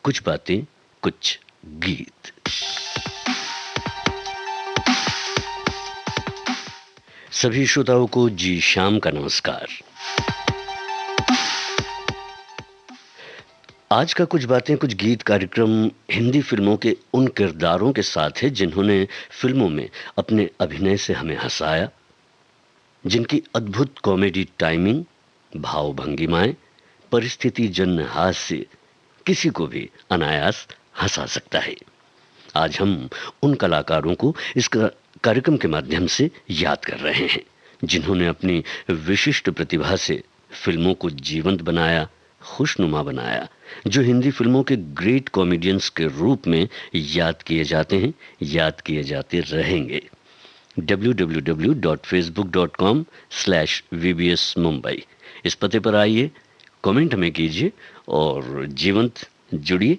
कुछ बातें कुछ गीत। सभी श्रोताओं को जी शाम का नमस्कार। आज का कुछ बातें कुछ गीत कार्यक्रम हिंदी फिल्मों के उन किरदारों के साथ है जिन्होंने फिल्मों में अपने अभिनय से हमें हंसाया, जिनकी अद्भुत कॉमेडी टाइमिंग, भाव भंगिमाएं, परिस्थिति जन्य हास्य किसी को भी अनायास हंसा सकता है। आज हम उन कलाकारों को इस कार्यक्रम के माध्यम से याद कर रहे हैं जिन्होंने अपनी विशिष्ट प्रतिभा से फिल्मों को जीवंत बनाया, खुशनुमा बनाया, जो हिंदी फिल्मों के ग्रेट कॉमेडियंस के रूप में याद किए जाते हैं, याद किए जाते रहेंगे। www.facebook.com/VBS Mumbai इस पते पर आइए, कमेंट हमें कीजिए और जीवंत जुड़िए।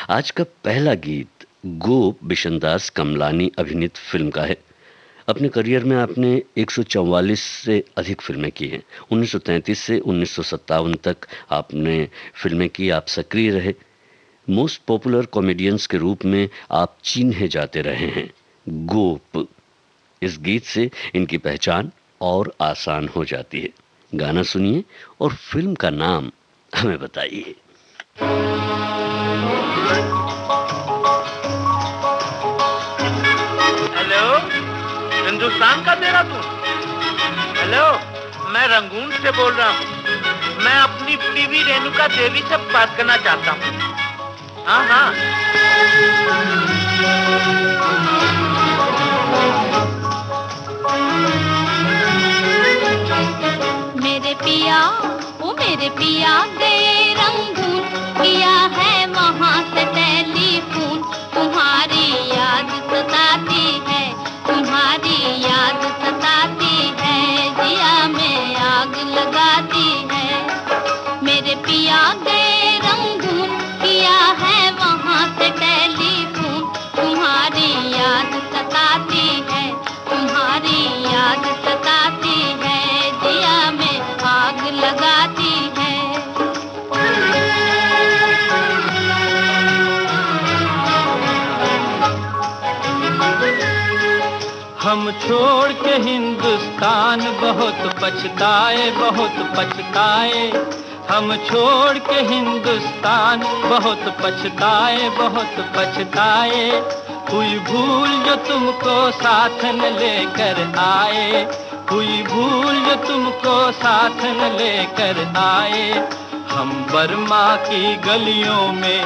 आज का पहला गीत गो बिशनदास कमलानी अभिनीत फिल्म का है। अपने करियर में आपने 144 से अधिक फिल्में की हैं। 1933 से 1957 तक आपने फिल्में की, आप सक्रिय रहे। मोस्ट पॉपुलर कॉमेडियंस के रूप में आप चिन्हे जाते रहे हैं। गोप, इस गीत से इनकी पहचान और आसान हो जाती है। गाना सुनिए और फिल्म का नाम हमें बताइए। हेलो, हिंदुस्तान का तेरा तू? हेलो, मैं रंगून से बोल रहा हूँ। मैं अपनी बीवी रेणुका देवी से बात करना चाहता हूँ। हाँ हाँ। मेरे पिया, वो मेरे पिया गए रंगून, किया है वहाँ से टेलीफोन। तुम्हारी याद सताती है, तुम्हारी याद सताती है, जिया में आग लगाती है। मेरे पिया गए रंगून, किया है वहाँ से टेलीफोन। तुम्हारी याद सताती है, तुम्हारी याद सताती है, जिया में आग लगाती है। हम छोड़ के हिंदुस्तान बहुत पछताए, बहुत पछताए। हम छोड़ के हिंदुस्तान बहुत पछताए, बहुत पछताए। हुई भूल जो तुमको साथ न लेकर आए, हुई भूल जो तुमको साथ न लेकर आए। हम बर्मा की गलियों में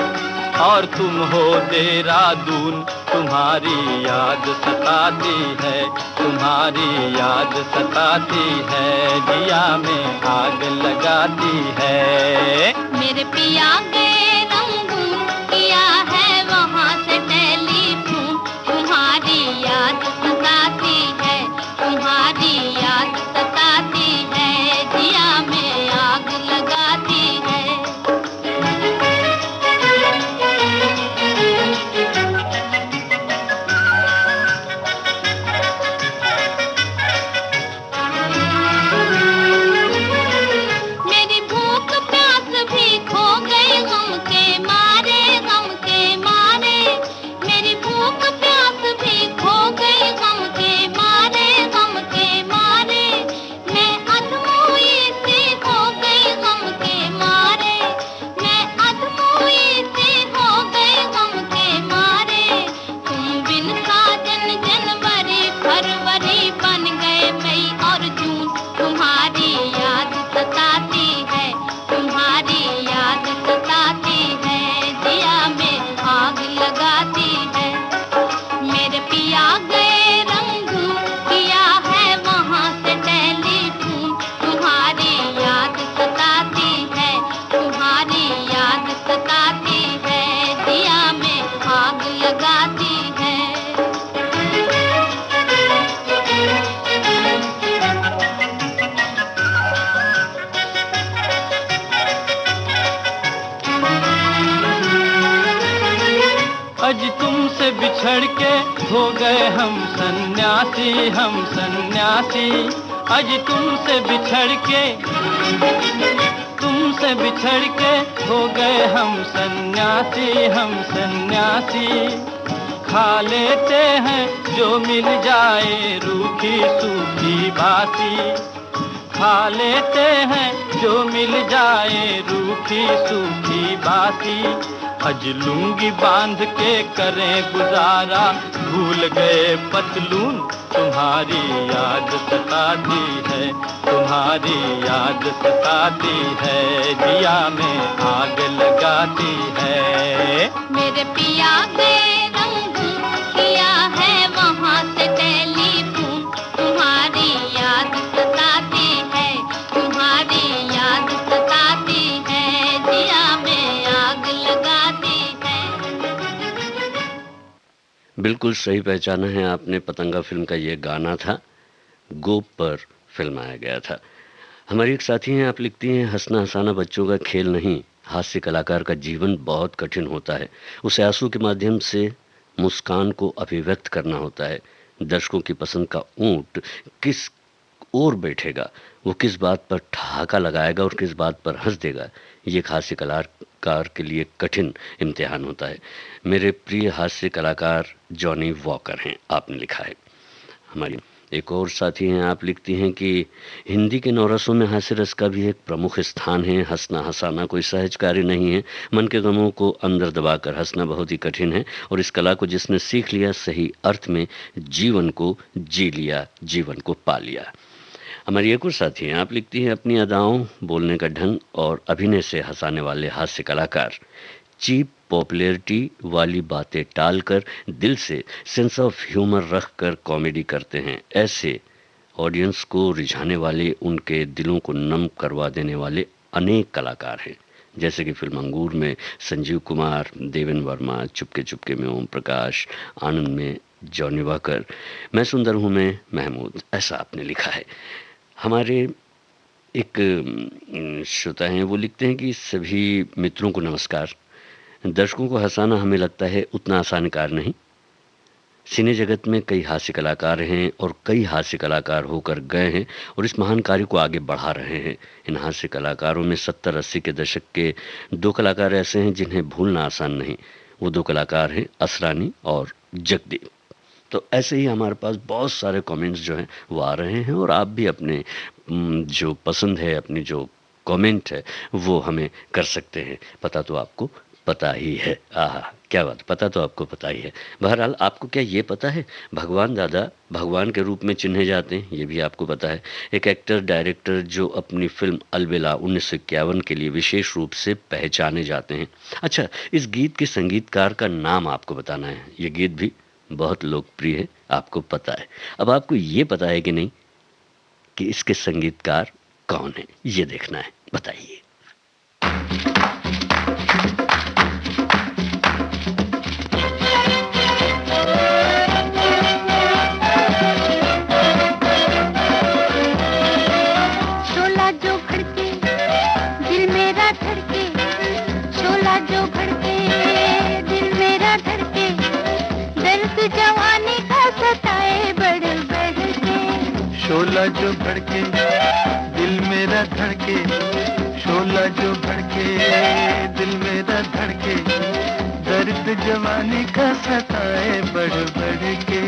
और तुम हो देहरादून। तुम्हारी याद सताती है, तुम्हारी याद सताती है, जिया में आग लगाती है। मेरे पिया गए रंगून, किया है वहाँ से टेलीफोन। तुम्हारी याद सताती है, तुम्हारी याद सताती है, जिया में आग लगाती है। मेरी भूख प्यास भी खो गई गम के मारे, गम के मारे। मेरी भूख प्यास भी खो गई गम के मारे, गम के मारे। मैं अधमोई सी हो गई गम के मारे, मैं अधमोई सी हो गई गम के मारे। तुम बिन साजन जनवरी फरवरी बन गए मई और जून। तुम्हारी याद सताती है, तुम्हारी याद सताती है, जिया में आग लगाती है। मेरे पिया गए रंगून, किया है वहाँ से टेलीफोन। तुम्हारी याद सताती है, तुम्हारी याद सताती है, जिया में आग लगाती है। आज तुमसे बिछड़ के हो गए हम सन्यासी, हम सन्यासी। आज तुमसे बिछड़ के, तुमसे से बिछड़ के हो गए हम सन्यासी, हम सन्यासी। खा लेते हैं जो मिल जाए रूखी सूखी बासी, खा लेते हैं जो मिल जाए रूखी सूखी बासी। अज लुंगी बांध के करें गुजारा, भूल गए पतलून तुम्हारी याद सताती है, तुम्हारी याद सताती है, जिया में आग लगाती है। मेरे पिया के रंगून किया है वहाँ से टेलीफोन, तुम्हारी याद सताती है, तुम्हारी याद सताती है, जिया में आग लगाती है। बिल्कुल सही पहचाना है आपने, पतंगा फिल्म का ये गाना था, गोप पर फिल्माया गया था। हमारी एक साथी हैं, आप लिखती हैं, हंसना हंसाना बच्चों का खेल नहीं, हास्य कलाकार का जीवन बहुत कठिन होता है। उसे आंसू के माध्यम से मुस्कान को अभिव्यक्त करना होता है। दर्शकों की पसंद का ऊंट किस ओर बैठेगा, वो किस बात पर ठहाका लगाएगा और किस बात पर हंस देगा, ये एक हास्य कलाकार के लिए कठिन इम्तिहान होता है। मेरे प्रिय हास्य कलाकार जॉनी वॉकर हैं, आपने लिखा है। हमारी एक और साथी हैं, आप लिखती हैं कि हिंदी के नौरसों में हास्य रस का भी एक प्रमुख स्थान है। हंसना हंसाना कोई सहज कार्य नहीं है, मन के गमों को अंदर दबाकर हंसना बहुत ही कठिन है, और इस कला को जिसने सीख लिया, सही अर्थ में जीवन को जी लिया, जीवन को पा लिया। हमारी एक और साथी हैं, आप लिखती हैं, अपनी अदाओं, बोलने का ढंग और अभिनय से हंसाने वाले हास्य कलाकार चीप पॉपुलैरिटी वाली बातें टालकर दिल से सेंस ऑफ ह्यूमर रखकर कॉमेडी करते हैं। ऐसे ऑडियंस को रिझाने वाले, उनके दिलों को नम करवा देने वाले अनेक कलाकार हैं, जैसे कि फिल्म अंगूर में संजीव कुमार, देवेन वर्मा, चुपके चुपके में ओम प्रकाश, आनंद में जॉनी वॉकर, मैं सुंदर हूँ मैं महमूद, ऐसा आपने लिखा है। हमारे एक श्रोता हैं, वो लिखते हैं कि सभी मित्रों को नमस्कार। दर्शकों को हंसाना हमें लगता है उतना आसान कार्य नहीं। सिने जगत में कई हास्य कलाकार हैं और कई हास्य कलाकार होकर गए हैं और इस महान कार्य को आगे बढ़ा रहे हैं। इन हास्य कलाकारों में 70-80 के दशक के दो कलाकार ऐसे हैं जिन्हें भूलना आसान नहीं। वो दो कलाकार हैं असरानी और जगदीप। तो ऐसे ही हमारे पास बहुत सारे कमेंट्स जो हैं वो आ रहे हैं, और आप भी अपने जो पसंद है, अपनी जो कमेंट है वो हमें कर सकते हैं। पता तो आपको पता ही है, आहा क्या बात, पता तो आपको पता ही है। बहरहाल आपको क्या ये पता है, भगवान दादा भगवान के रूप में चिन्हे जाते हैं, ये भी आपको पता है। एक एक्टर डायरेक्टर जो अपनी फिल्म अलविदा 1951 के लिए विशेष रूप से पहचाने जाते हैं। अच्छा, इस गीत के संगीतकार का नाम आपको बताना है। ये गीत भी बहुत लोकप्रिय है, आपको पता है। अब आपको ये पता है कि नहीं कि इसके संगीतकार कौन है, ये देखना है, बताइए। शोला जो भड़के दिल मेरा धड़के, शोला जो भड़के दिल मेरा धड़के, दर्द जवानी का सताए बढ़ बढ़ के।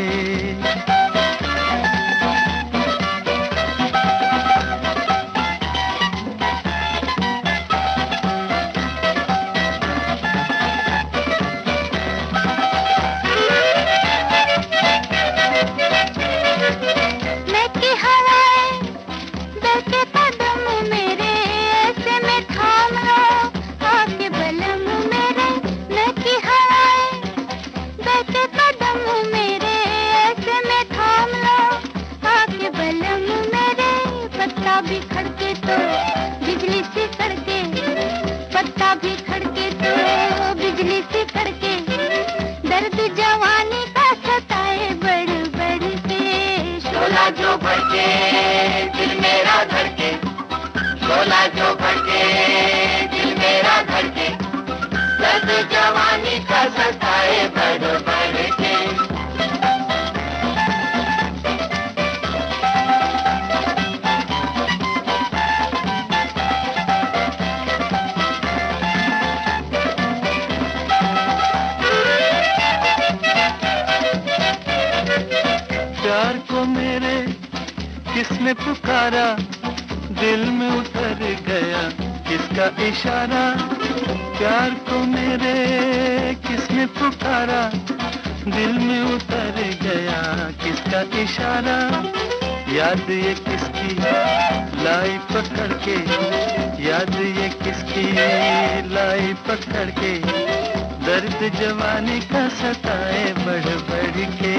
किसने पुकारा, दिल में उतर गया किसका इशारा, प्यार को मेरे किसने पुकारा, दिल में उतर गया किसका इशारा, याद ये किसकी लाई पकड़ के, याद ये किसकी लाई पकड़ के, दर्द जवानी का सताए बढ़ बढ़ के,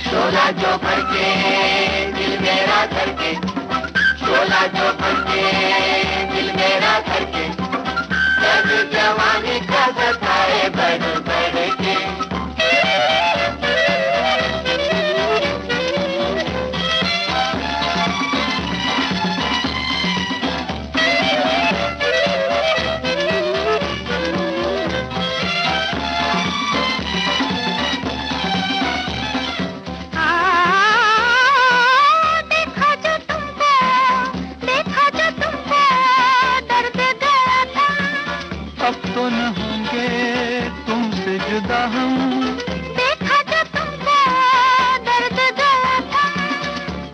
शोला जो भड़के दिल मेरा धड़के, शोला जो भड़के दिल मेरा धड़के, दर्द जवानी का सताए बढ़ बढ़ के।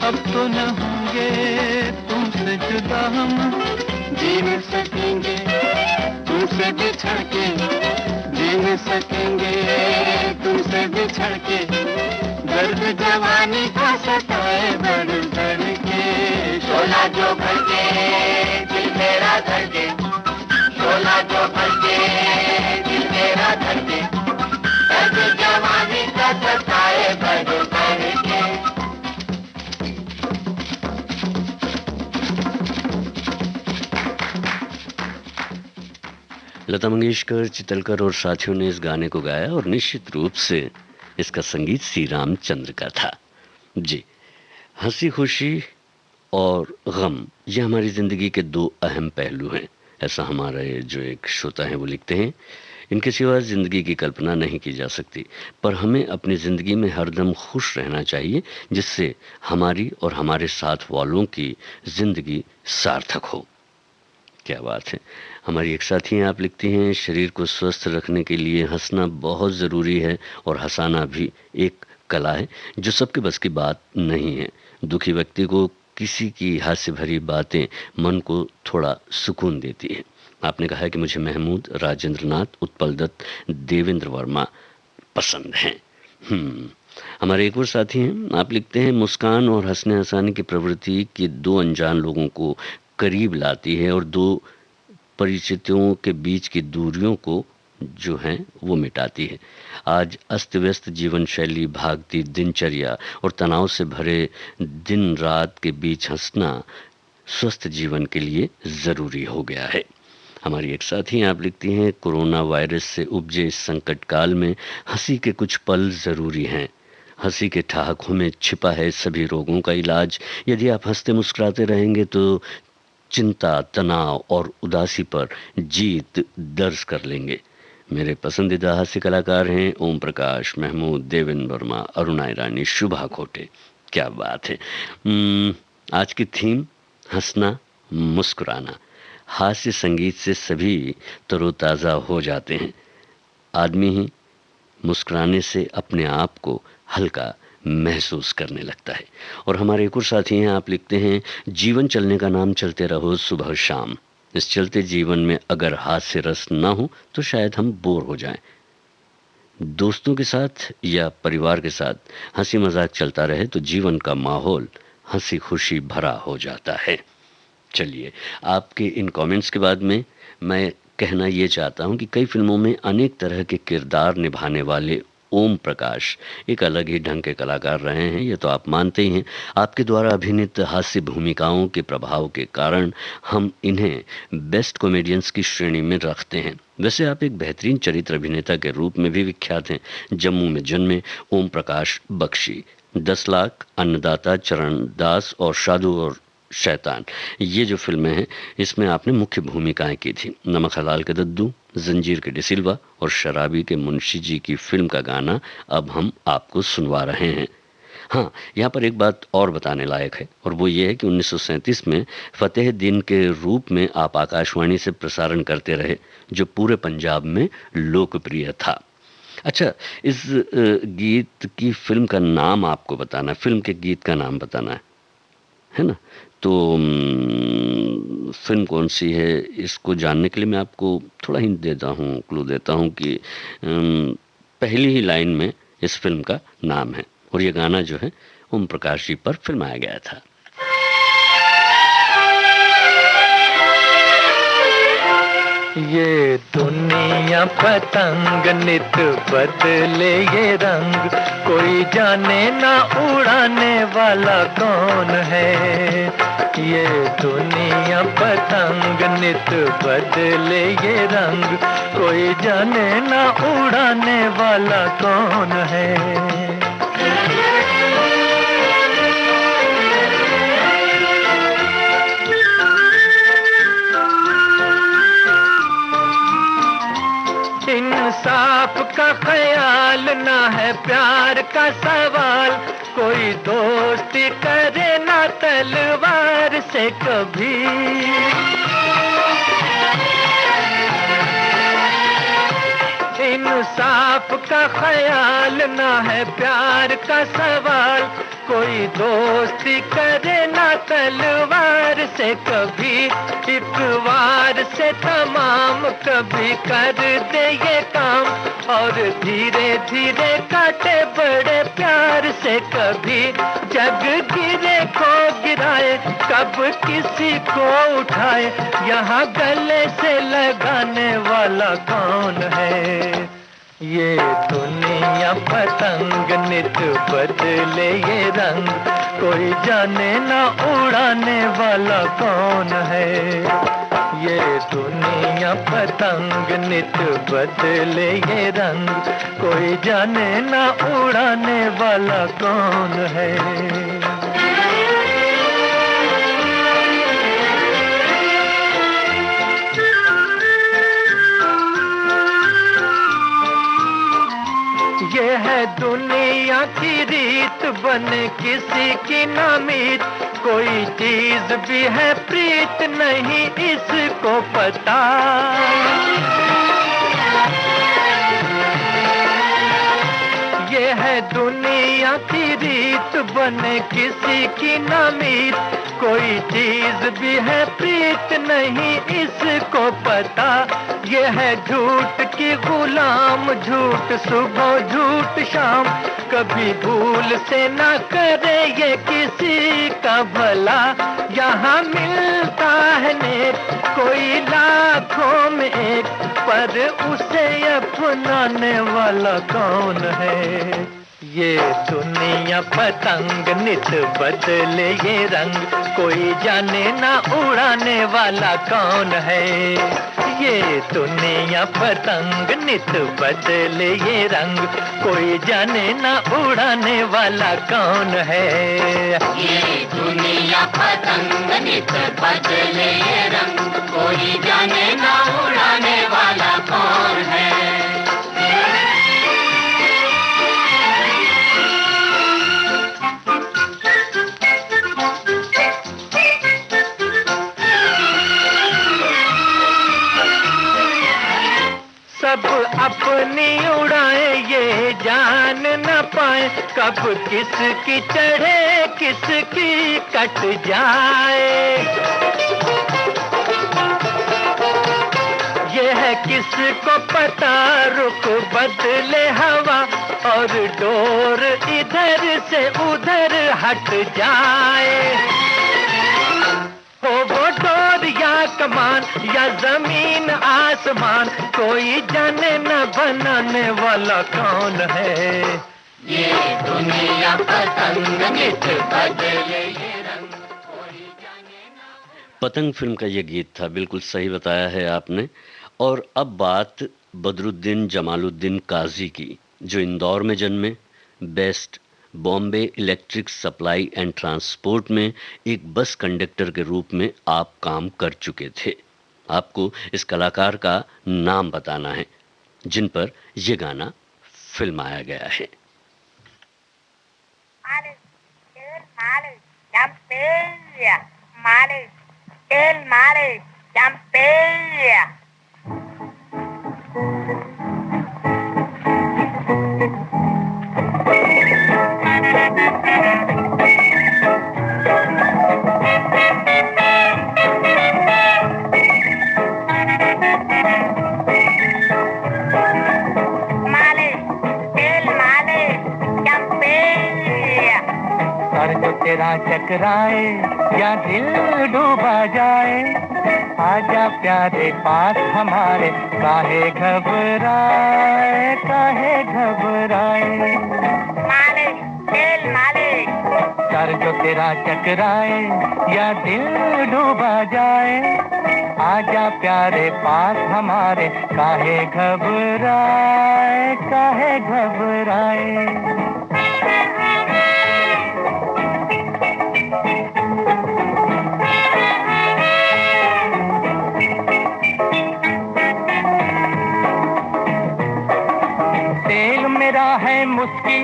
अब तो न होंगे तुमसे जुदा हम, जी न सकेंगे तुमसे बिछड़ के, जी न सकेंगे तुमसे बिछड़ के, दर्द जवानी का सताए बढ़ बढ़ के, शोला जो भड़के दिल मेरा धड़के, शोला जो भड़के दिल मेरा धड़के, दर्द जवानी का सताए बढ़ बढ़ के। लता मंगेशकर, चितलकर और साथियों ने इस गाने को गाया और निश्चित रूप से इसका संगीत श्री रामचंद्र का था। जी, हंसी खुशी और गम ये हमारी ज़िंदगी के दो अहम पहलू हैं, ऐसा हमारे जो एक श्रोता हैं वो लिखते हैं। इनके सिवा ज़िंदगी की कल्पना नहीं की जा सकती, पर हमें अपनी ज़िंदगी में हरदम खुश रहना चाहिए, जिससे हमारी और हमारे साथ वालों की ज़िंदगी सार्थक हो। क्या बात है। हमारी एक साथी हैं, आप लिखती हैं, शरीर को स्वस्थ रखने के लिए हंसना बहुत ज़रूरी है और हंसाना भी एक कला है जो सबके बस की बात नहीं है। दुखी व्यक्ति को किसी की हास्य भरी बातें मन को थोड़ा सुकून देती हैं। आपने कहा है कि मुझे महमूद, राजेंद्र नाथ, उत्पल दत्त, देवेंद्र वर्मा पसंद हैं। हमारे एक और साथी हैं, आप लिखते हैं, मुस्कान और हंसने हंसाने की प्रवृत्ति की दो अनजान लोगों को करीब लाती है और दो परिचितों के बीच की दूरियों को जो हैं वो मिटाती है। आज अस्त व्यस्त जीवन शैली, भागती दिनचर्या और तनाव से भरे दिन रात के बीच हंसना स्वस्थ जीवन के लिए ज़रूरी हो गया है। हमारी एक साथी आप लिखती हैं, कोरोना वायरस से उपजे इस संकट काल में हंसी के कुछ पल ज़रूरी हैं। हंसी के ठहाकों में छिपा है सभी रोगों का इलाज। यदि आप हंसते मुस्कुराते रहेंगे तो चिंता, तनाव और उदासी पर जीत दर्ज कर लेंगे। मेरे पसंदीदा हास्य कलाकार हैं ओम प्रकाश, महमूद, देवेंद्र वर्मा, अरुणा ईरानी, शुभा खोटे। क्या बात है। आज की थीम हंसना मुस्कुराना। हास्य संगीत से सभी तरोताज़ा हो जाते हैं। आदमी ही मुस्कुराने से अपने आप को हल्का महसूस करने लगता है। और हमारे एक और साथी हैं, आप लिखते हैं, जीवन चलने का नाम चलते रहो सुबह शाम। इस चलते जीवन में अगर हास्य रस ना हो तो शायद हम बोर हो जाएं। दोस्तों के साथ या परिवार के साथ हंसी मजाक चलता रहे तो जीवन का माहौल हंसी खुशी भरा हो जाता है। चलिए, आपके इन कमेंट्स के बाद में मैं कहना ये चाहता हूँ कि कई फिल्मों में अनेक तरह के किरदार निभाने वाले ओम प्रकाश एक अलग ही ढंग के कलाकार रहे हैं, ये तो आप मानते ही हैं। आपके द्वारा अभिनीत हास्य भूमिकाओं के प्रभाव के कारण हम इन्हें बेस्ट कॉमेडियंस की श्रेणी में रखते हैं। वैसे आप एक बेहतरीन चरित्र अभिनेता के रूप में भी विख्यात हैं। जम्मू में जन्मे ओम प्रकाश बख्शी, 10 लाख, अन्नदाता, चरण दास और साधु और शैतान, ये जो फिल्में हैं इसमें आपने मुख्य भूमिकाएं की थी। नमक हलाल के दद्दू, जंजीर के डिसिल्वा और शराबी के मुंशी जी की फिल्म का गाना अब हम आपको सुनवा रहे हैं। हाँ, यहाँ पर एक बात और बताने लायक है और वो ये है कि 1937 में फतेह दिन के रूप में आप आकाशवाणी से प्रसारण करते रहे, जो पूरे पंजाब में लोकप्रिय था। अच्छा, इस गीत की फिल्म का नाम आपको बताना है, फिल्म के गीत का नाम बताना है। है ना। तो फिल्म कौन सी है इसको जानने के लिए मैं आपको थोड़ा हिंट देता हूँ, क्लू देता हूँ कि पहली ही लाइन में इस फिल्म का नाम है और ये गाना जो है ओम प्रकाश जी पर फिल्माया गया था। ये दुनिया पतंग नित बदले ये रंग, कोई जाने ना उड़ाने वाला कौन है। ये दुनिया पतंग नित बदले ये रंग, कोई जाने ना उड़ाने वाला कौन है। इंसाफ का ख्याल ना है प्यार का सवाल, कोई दोस्ती करे ना तलवार से कभी। इंसाफ का ख्याल ना है प्यार का सवाल, कोई दोस्ती करे ना तलवार से कभी। एक वार से तमाम कभी कर दे ये काम, और धीरे धीरे काटे बड़े प्यार से कभी। जग गिरे को गिराए, कब किसी को उठाए, यहाँ गले से लगाने वाला कौन है। ये दुनिया पतंग नित बदले ये रंग, कोई जाने ना उड़ाने वाला कौन है। ये दुनिया पतंग नित बदले ये रंग, कोई जाने ना उड़ाने वाला कौन है। ये है दुनिया की रीत, बने किसी की नामीत, कोई चीज भी है प्रीत नहीं इसको पता। ये है दुनिया की रीत, बने किसी की नामीत, कोई चीज भी है प्रीत नहीं इसको पता। ये है झूठ की गुलाम, झूठ सुबह झूठ शाम, कभी भूल से ना करे ये किसी का भला। यहाँ मिलता है नेक कोई लाखों में एक, पर उसे अपनाने वाला कौन है। ये दुनिया पतंग नित बदले ये रंग, कोई जाने ना उड़ाने वाला कौन है। ये दुनिया पतंग नित बदले ये रंग, कोई जाने ना उड़ाने वाला कौन है। ये दुनिया पतंग नित बदले ये रंग, कोई जाने ना उड़ाने वाला कौन है। सब अपनी उड़ाए ये जान न पाए, कब किसकी चढ़े किसकी कट जाए। ये है किसको पता रुख बदले हवा, और डोर इधर से उधर हट जाए। हो वो डोर या कमान या जमीन आसमान, कोई जाने न बनाने वाला कौन है। ये दुनिया पतंग नित बदले ये रंग, कोई जाने ना। पतंग फिल्म का ये गीत था, बिल्कुल सही बताया है आपने। और अब बात बदरुद्दीन जमालुद्दीन काजी की, जो इंदौर में जन्मे, best Bombay electric supply and transport में एक बस कंडक्टर के रूप में आप काम कर चुके थे। आपको इस कलाकार का नाम बताना है जिन पर यह गाना फिल्माया गया है। तेरा चकराए या दिल डूबा जाए, आजा प्यारे पास हमारे, काहे घबराए, काहे घबराए। मालिक, तेल मालिक। सर जो तेरा चकराए या दिल डूबा जाए, आजा प्यारे पास हमारे, काहे घबराए, काहे घबराए। तेल मेरा है मुस्की,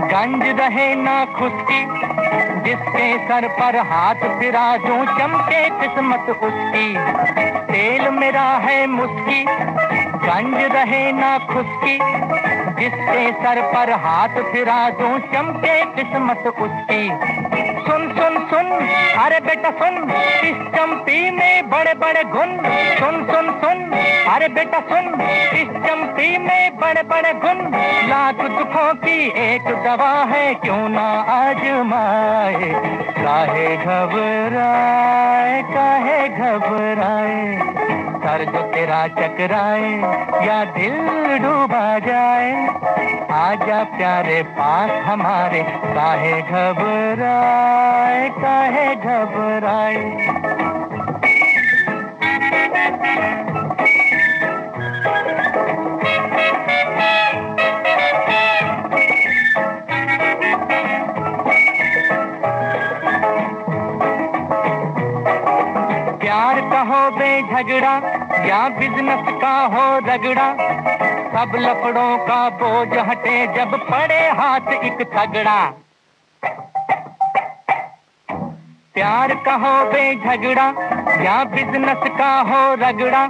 गंज रहे ना खुशकी, जिसके सर पर हाथ फिरा दूं चमके किस्मत उसकी। तेल मेरा है मुस्की, गंज रहे ना खुशकी, जिसके सर पर हाथ फिरा दूं चमके किस्मत उसकी। सुन सुन सुन, अरे बेटा सुन, इस चंपी में बड़े बड़े गुण। सुन सुन सुन, अरे बेटा सुन, इस चंपी में बड़े बड़े गुण। लाख दुखों की एक दवा है, क्यों ना आजमाए, काहे घबराए, काहे घबराए। सर जो तेरा चकराए या दिल डूबा जाए, आजा प्यारे पास हमारे, काहे घबराए, काहे घबराए। प्यार का हो बेझगड़ा या बिजनेस का हो रगड़ा, सब लफड़ों का बोझ हटे जब पड़े हाथ एक तगड़ा। प्यार का हो बेझगड़ा या बिजनेस का हो रगड़ा,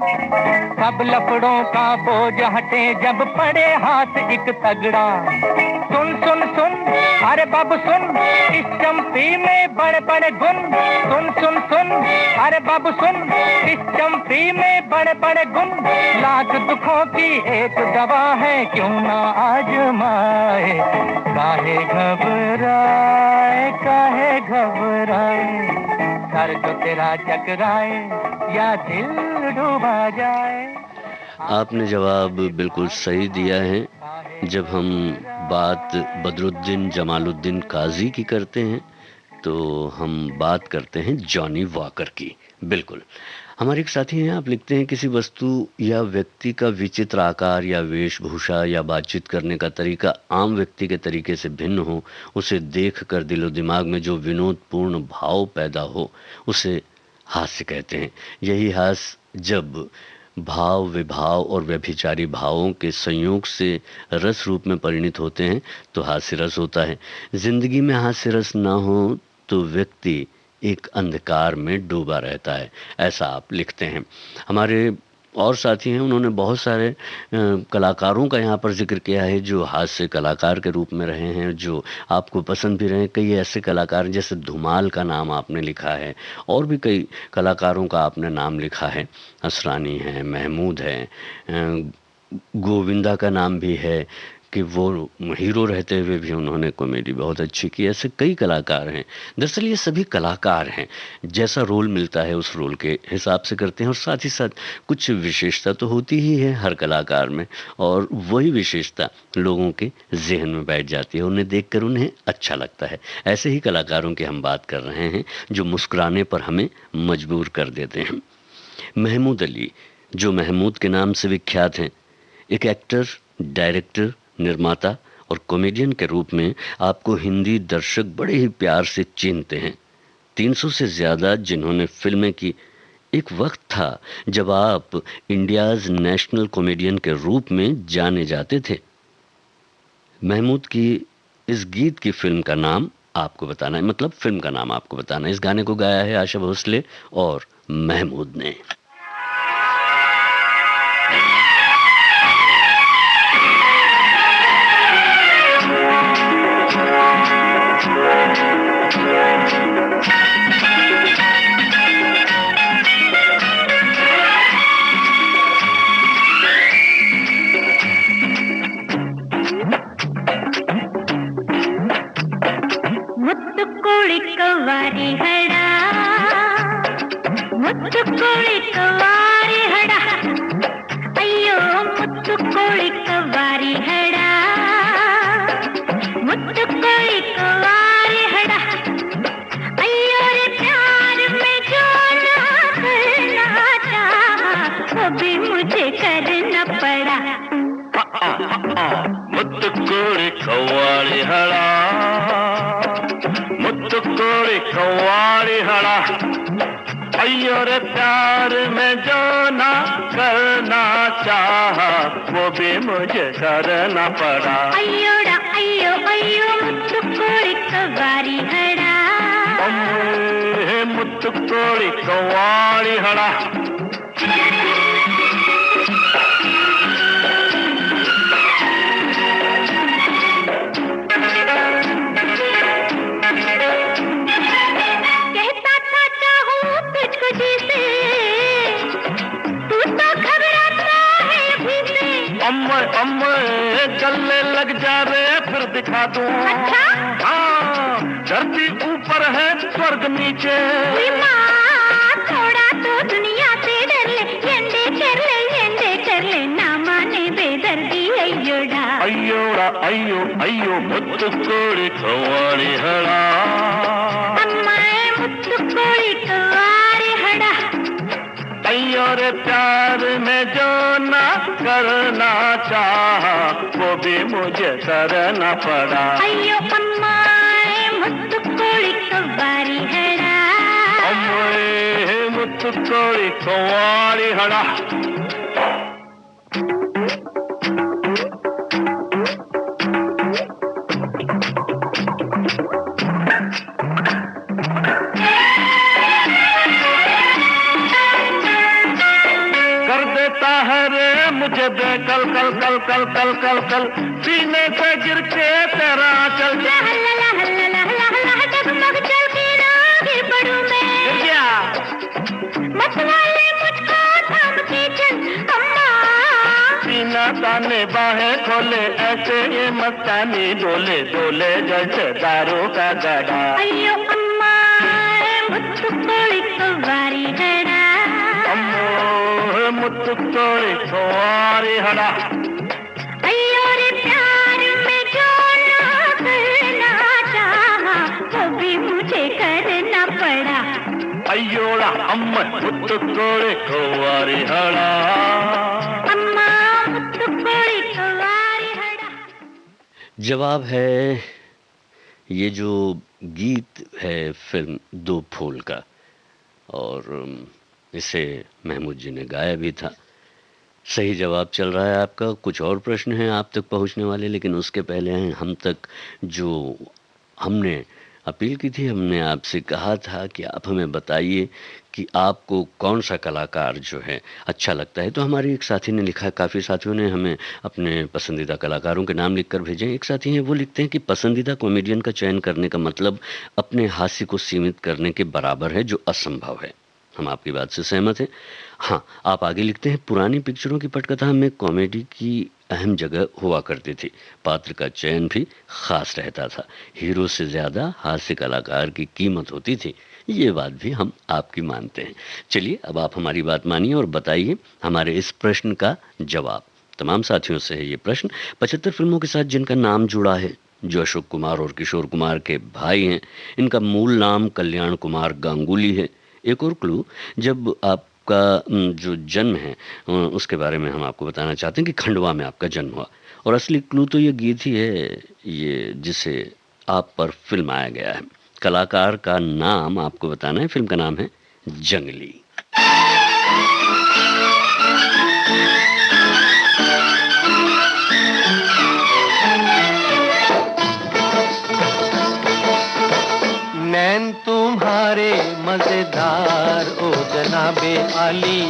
सब लफड़ों का बोझ हटे जब पड़े हाथ एक तगड़ा। सुन सुन सुन, अरे बाबू सुन, इस चंपी में बड़े बड़े गुण। सुन सुन सुन, अरे बाबू सुन, इस चंपी में बड़े बड़े गुण। लाख दुखों की एक दवा है, क्यों ना आजमाए, काहे घबराए, काहे घबराए। सर जो तेरा चकराए या दिल डूबा जाए। आपने जवाब बिल्कुल सही दिया है। जब हम बात बदरुद्दीन जमालुद्दीन काजी की करते हैं तो हम बात करते हैं जॉनी वॉकर की। बिल्कुल, हमारे एक साथी हैं, आप लिखते हैं किसी वस्तु या व्यक्ति का विचित्र आकार या वेशभूषा या बातचीत करने का तरीका आम व्यक्ति के तरीके से भिन्न हो, उसे देखकर दिलो दिमाग में जो विनोदपूर्ण भाव पैदा हो, उसे हास्य कहते हैं। यही हास्य जब भाव, विभाव और व्यभिचारी भावों के संयोग से रस रूप में परिणित होते हैं तो हास्य रस होता है। जिंदगी में हास्य रस ना हो तो व्यक्ति एक अंधकार में डूबा रहता है, ऐसा आप लिखते हैं। हमारे और साथी हैं, उन्होंने बहुत सारे कलाकारों का यहाँ पर जिक्र किया है जो हास्य कलाकार के रूप में रहे हैं, जो आपको पसंद भी रहे। कई ऐसे कलाकार जैसे धुमाल का नाम आपने लिखा है, और भी कई कलाकारों का आपने नाम लिखा है। असरानी है, महमूद है, गोविंदा का नाम भी है कि वो हीरो रहते हुए भी उन्होंने कॉमेडी बहुत अच्छी की। ऐसे कई कलाकार हैं। दरअसल ये सभी कलाकार हैं, जैसा रोल मिलता है उस रोल के हिसाब से करते हैं, और साथ ही साथ कुछ विशेषता तो होती ही है हर कलाकार में, और वही विशेषता लोगों के जहन में बैठ जाती है, उन्हें देखकर उन्हें अच्छा लगता है। ऐसे ही कलाकारों की हम बात कर रहे हैं जो मुस्कुराने पर हमें मजबूर कर देते हैं। महमूद अली, जो महमूद के नाम से विख्यात हैं, एक एक्टर, डायरेक्टर, निर्माता और कॉमेडियन के रूप में आपको हिंदी दर्शक बड़े ही प्यार से चिन्हते हैं। 300 से ज़्यादा जिन्होंने फिल्में की। एक वक्त था जब आप इंडियाज़ नेशनल कॉमेडियन के रूप में जाने जाते थे। महमूद की इस गीत की फिल्म का नाम आपको बताना है, मतलब फिल्म का नाम आपको बताना है। इस गाने को गाया है आशा भोसले और महमूद ने। मुत्तु कोड़ी ಮುತ್ತು ಕೋಳಿ ಕವ್ವಾಳಿ ಹಳ ಮುತ್ತು ಕೋಳಿ कव्वाली हड़ा अय्यो रे प्यार में जो ना करना चाहा वो भी मुझे करना पड़ा अय्योड़ा अय्यो अय्यो मुत्तु कोड़ी कव्वाली हड़ा मुत्तु कोड़ी कव्वाली हड़ा अम्मे गले लग जा रे फिर दिखा दूं अच्छा? हाँ धरती ऊपर है स्वर्ग नीचे थोड़ा तो दुनिया से डर ले एंडे कर ले ना माने बेदर्दी अय्योड़ा अय्योड़ा अय्यो अय्यो मुत्तु कोड़ी कव्वाली हड़ा अम्मा मुत्तु कोड़ी कव्वाली हड़ा अय्यो रे प्यार में जो ना करना चाहा वो भी मुझे करना पड़ा अय्यो अम्मा मुत्तु कोड़ी कव्वाली हड़ा अम्मे मुत्तु कोड़ी कव्वाली हड़ा मुझे बेकल कल कल कल कल कल कल सीने से गिर के तेरा चल हल्ला डगमग चल के ना गिर पड़ूं मैं क्या मत वाले मुझको थाम के चल अम्मा सीना ताने बाहें खोले ऐसे ये मस्तानी डोले डोले जैसे दारू का गड़ा अय्यो अम्मा मुत्तु कोड़ी कव्वाली हड़ा मुत्तु कोड़ी कव्वाली हड़ा अय्यो रे प्यार में जो ना करना चाहा वो भी मुझे करना पड़ा अय्योड़ा अम्मा मुत्तु कोड़ी कव्वाली हड़ा अम्मा मुत्तु कोड़ी कव्वाली हड़ा। जवाब है ये जो गीत है फिल्म दो फूल का, और इसे महमूद जी ने गाया भी था। सही जवाब चल रहा है आपका। कुछ और प्रश्न हैं आप तक पहुंचने वाले, लेकिन उसके पहले हैं हम तक जो हमने अपील की थी। हमने आपसे कहा था कि आप हमें बताइए कि आपको कौन सा कलाकार जो है अच्छा लगता है। तो हमारे एक साथी ने लिखा, काफ़ी साथियों ने हमें अपने पसंदीदा कलाकारों के नाम लिखकर भेजे। एक साथी हैं, वो लिखते हैं कि पसंदीदा कॉमेडियन का चयन करने का मतलब अपने हास्य को सीमित करने के बराबर है, जो असंभव है। हम आपकी बात से सहमत हैं। हाँ, आप आगे लिखते हैं, पुरानी पिक्चरों की पटकथा में कॉमेडी की अहम जगह हुआ करती थी। पात्र का चयन भी खास रहता था। हीरो से ज़्यादा हास्य कलाकार की कीमत होती थी। ये बात भी हम आपकी मानते हैं। चलिए अब आप हमारी बात मानिए और बताइए हमारे इस प्रश्न का जवाब। तमाम साथियों से है ये प्रश्न। 75 फिल्मों के साथ जिनका नाम जुड़ा है, जो अशोक कुमार और किशोर कुमार के भाई हैं, इनका मूल नाम कल्याण कुमार गांगुली है। एक और क्लू, जब आपका जो जन्म है उसके बारे में हम आपको बताना चाहते हैं कि खंडवा में आपका जन्म हुआ। और असली क्लू तो ये गीत ही है, ये जिसे आप पर फिल्म आया गया है। कलाकार का नाम आपको बताना है। फिल्म का नाम है जंगली। नैन तुम्हारे मजेदार ओ जनाबे आली,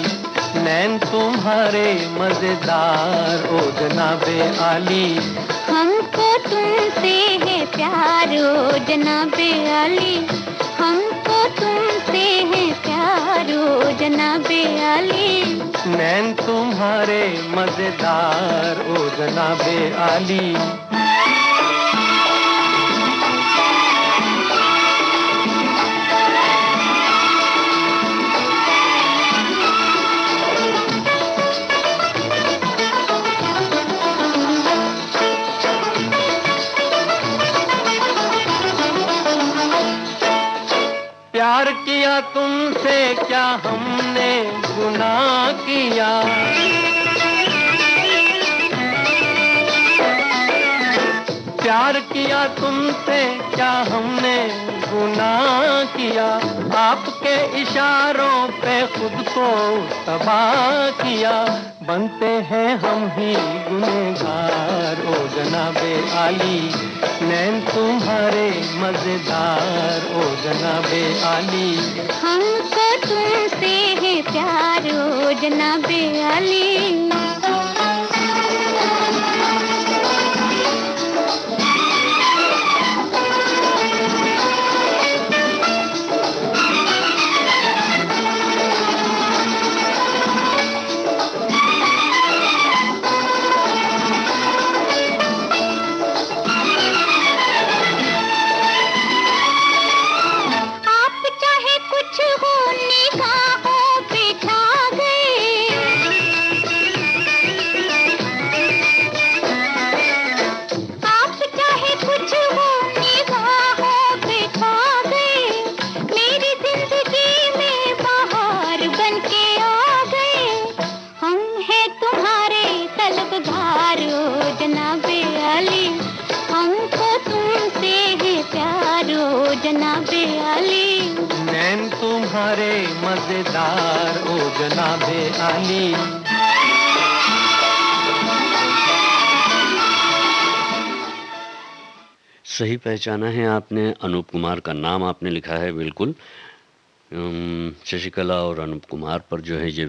नैन तुम्हारे मजेदार ओ जनाबे आली, हमको तुमसे है प्यार ओ जनाबे आली, हमको तुमसे है प्यार ओ जनाबे आली। नैन तुम्हारे मजेदार ओ जनाबे आली। प्यार किया तुमसे क्या हमने गुनाह किया, प्यार किया तुमसे क्या हमने गुनाह किया, आपके इशारों पे खुद को तबाह किया, बनते हैं हम ही गुनहगार ओ जनाबे आली, नैन तुम्हारे मजेदार ओ जनाबे आली। हमको तुमसे है प्यार ओ जनाबे आली। जनाबे आली, नैन तुम्हारे मजेदार ओ जनाबे आली। सही पहचाना है आपने, अनूप कुमार का नाम आपने लिखा है बिल्कुल। शशिकला और अनूप कुमार पर जो है ये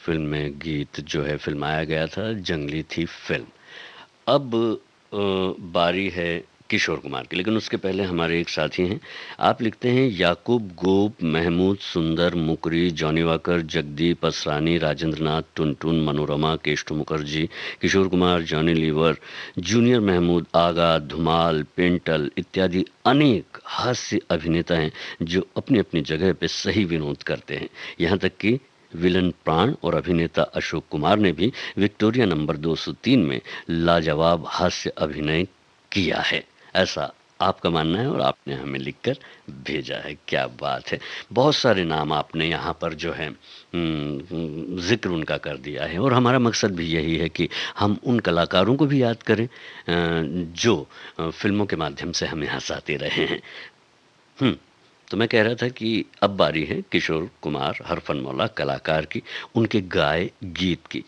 फिल्म में गीत जो है फिल्माया गया था, जंगली थी फिल्म। अब बारी है किशोर कुमार की, लेकिन उसके पहले हमारे एक साथी हैं। आप लिखते हैं याकूब, गोप, महमूद, सुंदर, मुकरी, जॉनी वाकर, जगदीप, असरानी, राजेंद्रनाथ, टुनटुन, मनोरमा, केष्टू मुखर्जी, किशोर कुमार, जॉनी लीवर, जूनियर महमूद, आगा, धुमाल, पेंटल इत्यादि अनेक हास्य अभिनेता हैं जो अपनी अपनी जगह पे सही विनोद करते हैं। यहाँ तक कि विलन प्राण और अभिनेता अशोक कुमार ने भी विक्टोरिया नंबर 203 में लाजवाब हास्य अभिनय किया है, ऐसा आपका मानना है और आपने हमें लिखकर भेजा है। क्या बात है, बहुत सारे नाम आपने यहाँ पर जो है जिक्र उनका कर दिया है, और हमारा मकसद भी यही है कि हम उन कलाकारों को भी याद करें जो फिल्मों के माध्यम से हमें हंसाते रहे हैं। तो मैं कह रहा था कि अब बारी है किशोर कुमार हरफनमौला कलाकार की, उनके गाए गीत की,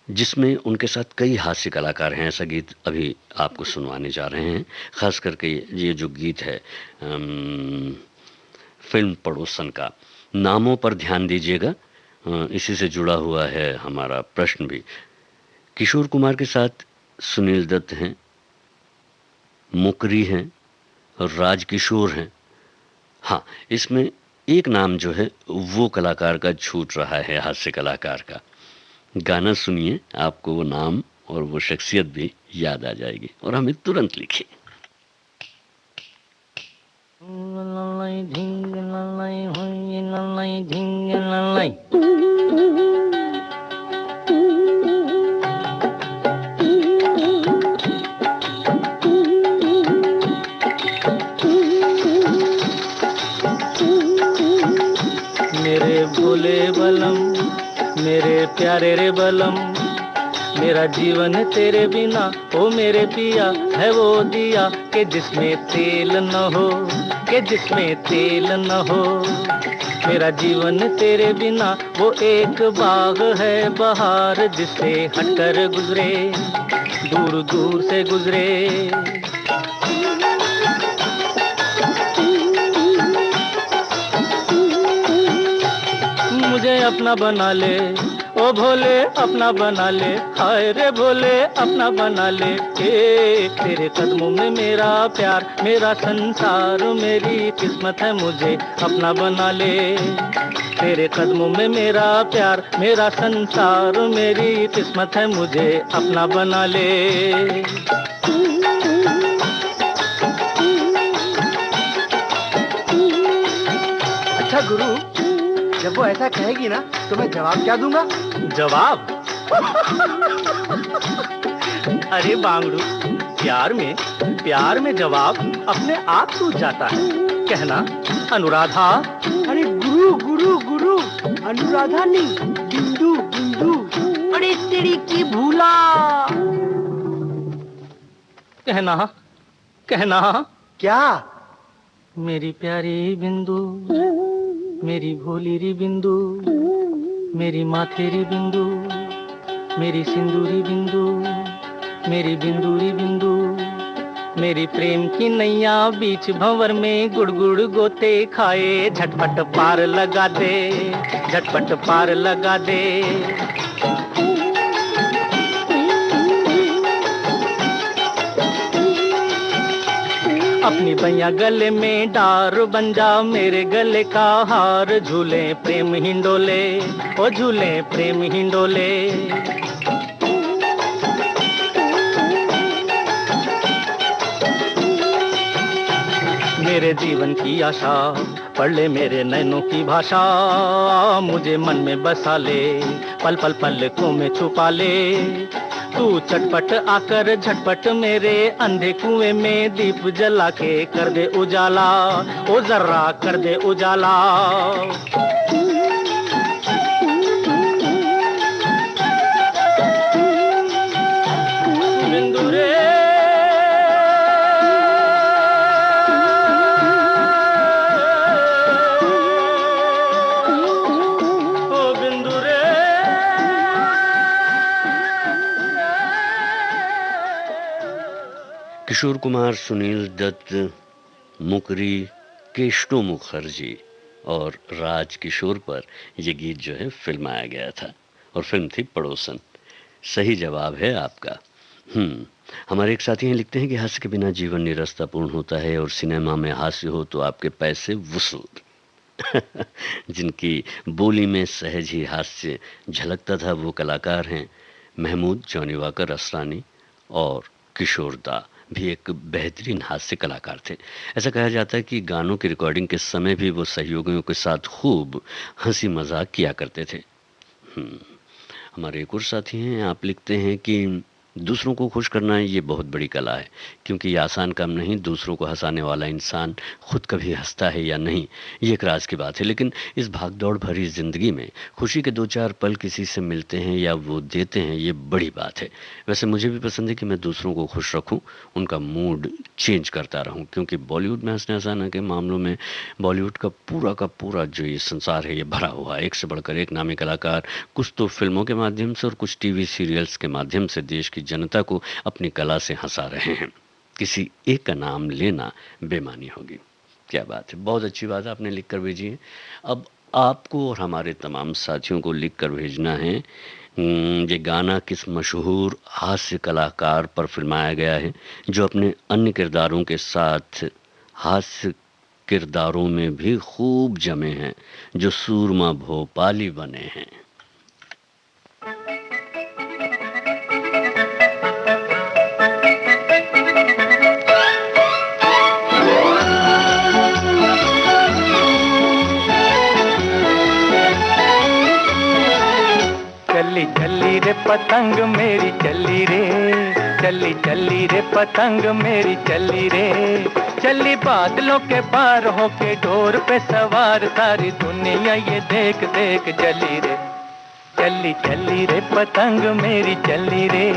जिसमें उनके साथ कई हास्य कलाकार हैं। ऐसा गीत अभी आपको सुनवाने जा रहे हैं। खास करके ये जो गीत है फिल्म पड़ोसन का, नामों पर ध्यान दीजिएगा, इसी से जुड़ा हुआ है हमारा प्रश्न भी। किशोर कुमार के साथ सुनील दत्त हैं, मुकरी हैं और राजकिशोर हैं। हाँ, इसमें एक नाम जो है वो कलाकार का छूट रहा है, हास्य कलाकार का। गाना सुनिए, आपको वो नाम और वो शख्सियत भी याद आ जाएगी और हमें तुरंत लिखिए। मेरे भोले बलम, मेरे प्यारे रे बलम, मेरा जीवन तेरे बिना ओ मेरे पिया है वो दिया कि जिसमें तेल न हो, कि जिसमें तेल न हो। मेरा जीवन तेरे बिना वो एक बाग है बहार, जिससे हटकर गुजरे, दूर दूर से गुजरे। मुझे अपना बना ले ओ भोले, अपना बना ले, हाय रे भोले अपना बना ले। तेरे कदमों में मेरा प्यार, मेरा संसार, मेरी किस्मत है, मुझे अपना बना ले। तेरे कदमों में मेरा प्यार, मेरा संसार, मेरी किस्मत है, मुझे अपना बना ले। अच्छा गुरु, जब वो ऐसा कहेगी ना तो मैं जवाब क्या दूंगा? जवाब? अरे बांगड़ू, प्यार में जवाब अपने आप टूट जाता है। कहना अनुराधा। अरे गुरु गुरु गुरु, अनुराधा नहीं, बिंदु बिंदु। अरे तेरी की भूला। कहना कहना क्या? मेरी प्यारी बिंदु, मेरी भोली री बिंदु, मेरी माथेरी बिंदु, मेरी सिंदूरी बिंदु, मेरी बिंदूरी बिंदु, मेरी प्रेम की नैया बीच भंवर में गुड़गुड़ गोते खाए, झटपट पार लगा दे, झटपट पार लगा दे। अपनी बैया गले में डार बन जा, मेरे गले का हार, झूले प्रेम हिंडोले, ओ झूले प्रेम हिंडोले। मेरे जीवन की आशा पढ़ ले मेरे नैनों की भाषा, मुझे मन में बसा ले, पल पल पलकों में छुपा ले। तू चटपट आकर झटपट मेरे अंधे कुएं में दीप जला के कर दे उजाला, ओ जर्रा कर दे उजाला। बिंदु रे किशोर कुमार, सुनील दत्त, मुकरी, केशव मुखर्जी और राज किशोर पर यह गीत जो है फिल्माया गया था और फिल्म थी पड़ोसन। सही जवाब है आपका। हमारे एक साथी हैं लिखते हैं कि हास्य के बिना जीवन निरस्तापूर्ण होता है और सिनेमा में हास्य हो तो आपके पैसे वसूल। जिनकी बोली में सहज ही हास्य झलकता था वो कलाकार हैं महमूद, जॉनी वॉकर असरानी और किशोर दा भी एक बेहतरीन हास्य कलाकार थे। ऐसा कहा जाता है कि गानों की रिकॉर्डिंग के समय भी वो सहयोगियों के साथ खूब हंसी मजाक किया करते थे। हमारे एक और साथी हैं, आप लिखते हैं कि दूसरों को खुश करना ये बहुत बड़ी कला है, क्योंकि ये आसान काम नहीं। दूसरों को हंसाने वाला इंसान खुद कभी हंसता है या नहीं, ये एक राज की बात है। लेकिन इस भागदौड़ भरी ज़िंदगी में खुशी के दो चार पल किसी से मिलते हैं या वो देते हैं, ये बड़ी बात है। वैसे मुझे भी पसंद है कि मैं दूसरों को खुश रखूं, उनका मूड चेंज करता रहूं, क्योंकि बॉलीवुड में हंसने हंसाने के मामलों में बॉलीवुड का पूरा जो ये संसार है ये भरा हुआ है। एक से बढ़कर एक नामी कलाकार कुछ तो फिल्मों के माध्यम से और कुछ टीवी सीरियल्स के माध्यम से देश की जनता को अपनी कला से हंसा रहे हैं। किसी एक का नाम लेना बेमानी होगी। क्या बात है, बहुत अच्छी बात है, आपने लिख कर भेजी है। अब आपको और हमारे तमाम साथियों को लिख कर भेजना है ये गाना किस मशहूर हास्य कलाकार पर फिल्माया गया है जो अपने अन्य किरदारों के साथ हास्य किरदारों में भी खूब जमे हैं, जो सूरमा भोपाली बने हैं। चली चली रे पतंग मेरी चली रे, चली चली रे पतंग मेरी चली रे, चली बादलों के पार होके डोर पे सवार, सारी दुनिया ये देख देख जली रे। चली चली रे पतंग मेरी चली रे।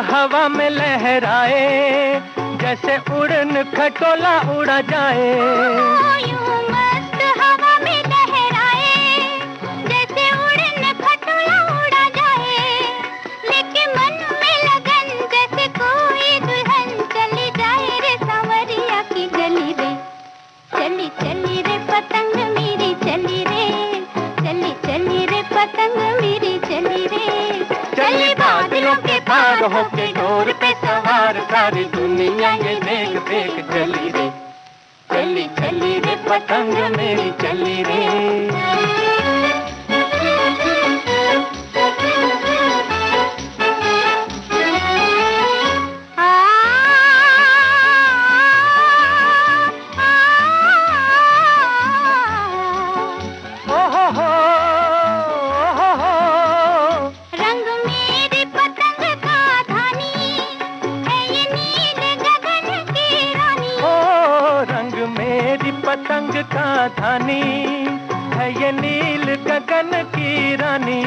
हवा में लहराए जैसे उड़न खटोला उड़ा जाए, यूं मस्त हवा में लहराए जैसे उड़न खटोला उड़ा जाए, लेके मन में लगन जैसे कोई दुल्हन चली जाए रे सांवरिया की गली रे। चली चली रे पतंग मेरी चली रे, चली चली रे पतंग मेरी चली रे, चली बादलों के पार होके डोर पे सवार, सारी दुनिया ये देख देख चली रे। चली चली रे पतंग मेरी चली रे। रंग मेरी पतंग का धानी है रंग का धानी, है ये नील गगन की रानी।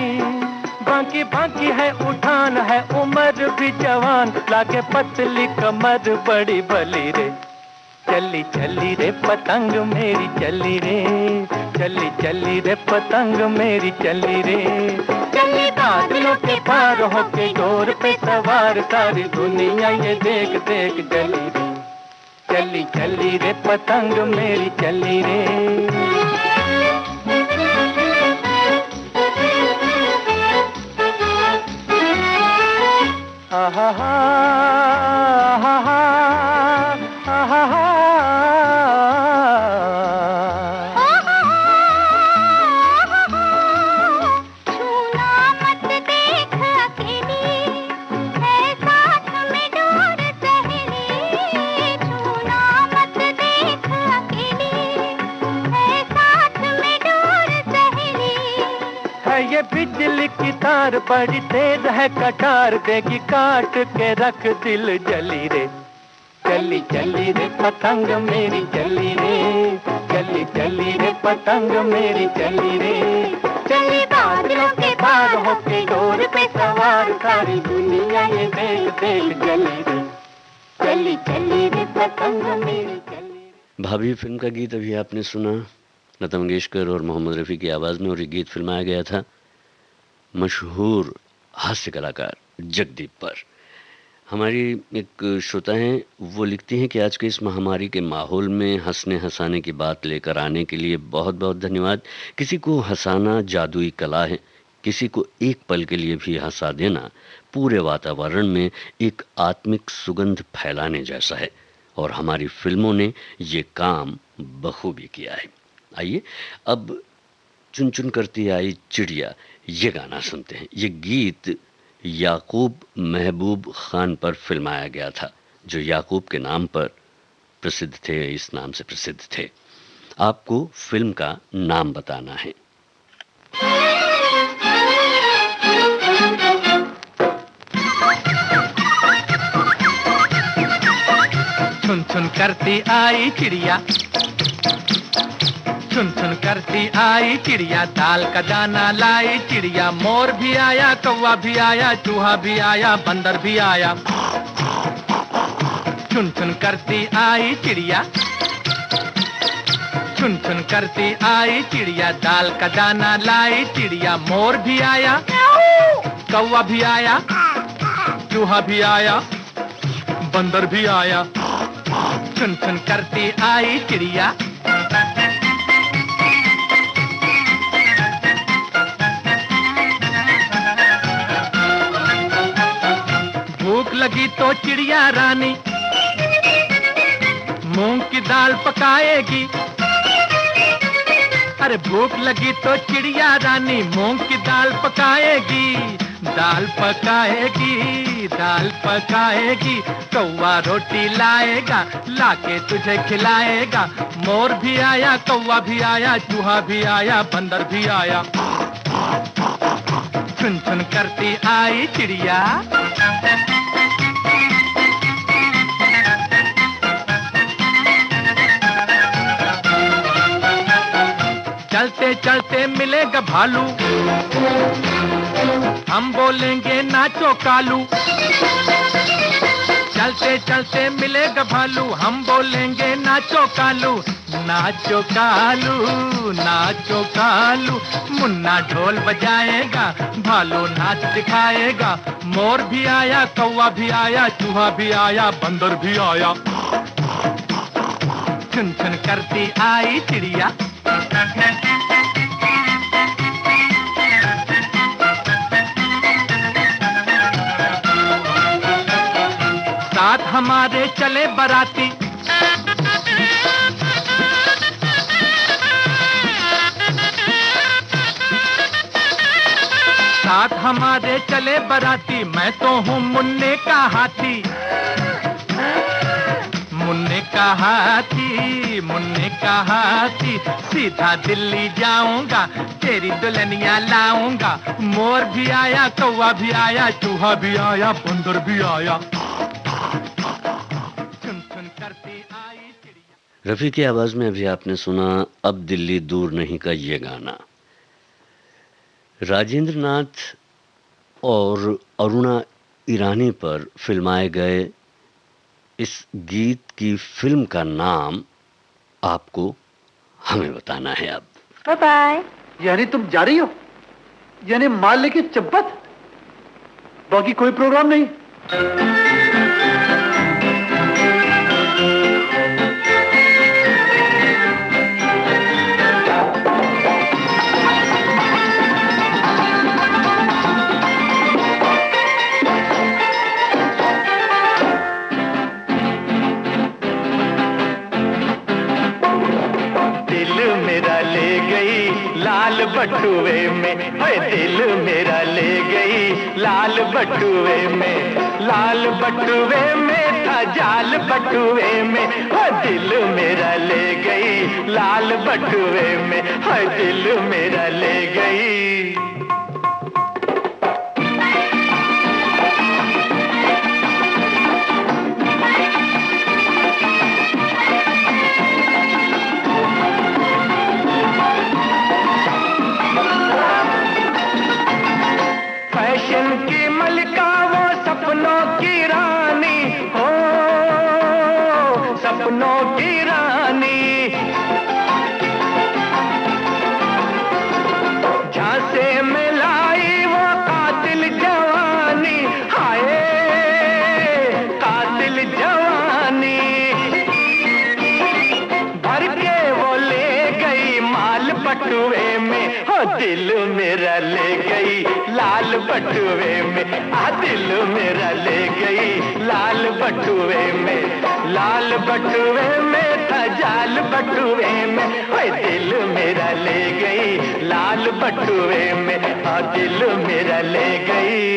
बाकी बाकी है उठान, है उम्र भी जवान, लागे पतली कमर बड़ी भली रे। चली चली रे पतंग मेरी चली रे, चली चली रे पतंग मेरी चली रे। चली बादलों के पार होके डोर पे सवार, सारी दुनिया ये देख देख चली रे। चली चली रे पतंग मेरी चली रे। आहा हा आहा हा आहा हा। ये बिजली की तार बड़ी तेज है, कटार देगी काट के रख दिल जली रे। चली चली रे पतंग मेरी चली रे, चली चली रे पतंग मेरी चली रे। चली बादलों के पार होके डोर पे सवार, सारी दुनिया ये देख देख जली रे। चली चली रे पतंग मेरी चली रे। भाभी फिल्म का गीत अभी आपने सुना, लता मंगेशकर और मोहम्मद रफ़ी की आवाज़ में, और ये गीत फिल्माया गया था मशहूर हास्य कलाकार जगदीप पर। हमारी एक श्रोता हैं, वो लिखती हैं कि आज के इस महामारी के माहौल में हंसने हंसाने की बात लेकर आने के लिए बहुत बहुत धन्यवाद। किसी को हंसाना जादुई कला है, किसी को एक पल के लिए भी हंसा देना पूरे वातावरण में एक आत्मिक सुगंध फैलाने जैसा है, और हमारी फिल्मों ने ये काम बखूबी किया है। आइए अब चुन चुन करती आई चिड़िया, ये गाना सुनते हैं। ये गीत याकूब महबूब खान पर फिल्माया गया था, जो याकूब के नाम पर प्रसिद्ध थे, इस नाम से प्रसिद्ध थे। आपको फिल्म का नाम बताना है। चुन चुन करती आई चिड़िया, चुन चुन करती आई चिड़िया, दाल का दाना लाई चिड़िया। मोर भी आया, कौवा भी आया, चूहा भी आया, बंदर भी आया। चुन चुन करती आई चिड़िया, चुन चुन करती आई चिड़िया, दाल का दाना लाई चिड़िया। मोर भी आया, कौवा भी आया, चूहा भी आया, बंदर भी आया। चुन चुन करती आई चिड़िया। भूख लगी तो चिड़िया रानी मूंग की दाल पकाएगी। अरे भूख लगी तो चिड़िया रानी मूंग की दाल पकाएगी, दाल पकाएगी, दाल पकाएगी। कौवा रोटी लाएगा, लाके तुझे खिलाएगा। मोर भी आया, कौवा भी आया, चूहा भी आया, बंदर भी आया। चुन चुन करती आई चिड़िया। चलते चलते मिलेगा भालू, हम बोलेंगे नाचो कालू। चलते चलते मिलेगा भालू, हम बोलेंगे नाचो कालू। नाचो कालू, नाचो कालू। मुन्ना ढोल बजाएगा, भालू नाच दिखाएगा। मोर भी आया, कौवा भी आया, चूहा भी आया, बंदर भी आया। चुन चुन करती आई चिड़िया। साथ हमारे चले बराती, साथ हमारे चले बराती। मैं तो हूँ मुन्ने का हाथी, मुन्ने का हाथी, मुन्ने का हाथी। सीधा दिल्ली जाऊंगा, तेरी दुल्हनिया लाऊंगा। मोर भी आया, कौवा भी आया, चूहा भी आया, बंदर भी आया। चुन चुन करती आई चिड़िया। रफ़ी की आवाज़ में अभी आपने सुना अब दिल्ली दूर नहीं का ये गाना। राजेंद्र नाथ और अरुणा ईरानी पर फिल्माए गए इस गीत की फिल्म का नाम आपको हमें बताना है अब। Bye bye. यानी तुम जा रही हो? यानी माल लेके चब्बत? बाकी कोई प्रोग्राम नहीं? लाल बटुए में, ओए दिल मेरा ले गई लाल बटुए में, लाल बटुए में था जाल बटुए में, ओ दिल मेरा ले गई लाल बटुए में, ओ दिल मेरा ले गई। दिल मेरा ले गई लाल बटुए में, आ दिल मेरा ले गई लाल बटुए में, लाल बटुए में था जाल बटुए में, ओए दिल मेरा ले गई लाल बटुए में, आ दिल मेरा ले गई।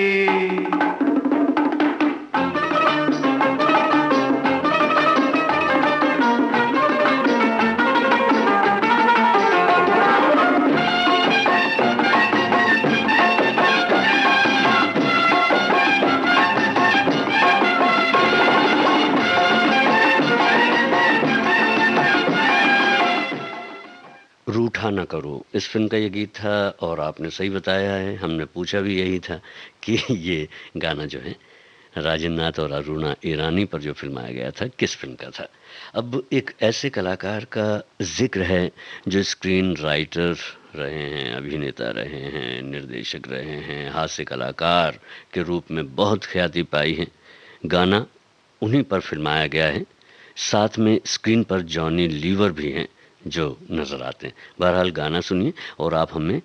रूठा न करो, इस फिल्म का ये गीत था और आपने सही बताया है। हमने पूछा भी यही था कि ये गाना जो है राजेंद्र नाथ और अरुणा ईरानी पर जो फिल्माया गया था किस फिल्म का था। अब एक ऐसे कलाकार का जिक्र है जो स्क्रीन राइटर रहे हैं, अभिनेता रहे हैं, निर्देशक रहे हैं, हास्य कलाकार के रूप में बहुत ख्याति पाई है। गाना उन्हीं पर फिल्माया गया है, साथ में स्क्रीन पर जॉनी लीवर भी हैं जो नजर आते हैं। बहरहाल गाना सुनिए और आप हमें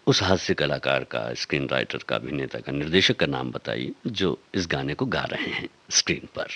उस हास्य कलाकार का, स्क्रीन राइटर का, अभिनेता का, निर्देशक का नाम बताइए जो इस गाने को गा रहे हैं स्क्रीन पर।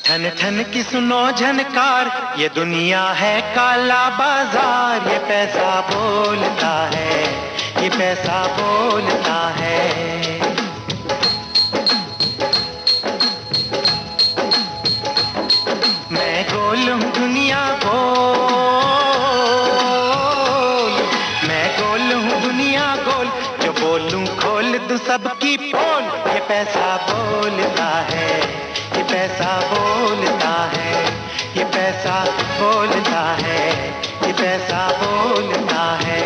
ठन ठन की सुनो झनकार, ये दुनिया है काला बाजार, ये पैसा बोलता है, ये पैसा बोलता है। मैं गोल हूँ दुनिया गोल, मैं गोल हूँ दुनिया गोल, जो बोलूं खोल दूं सबकी पोल, ये पैसा बोलता है, ये पैसा बोलता है, ये पैसा बोलता है, ये पैसा बोलता है।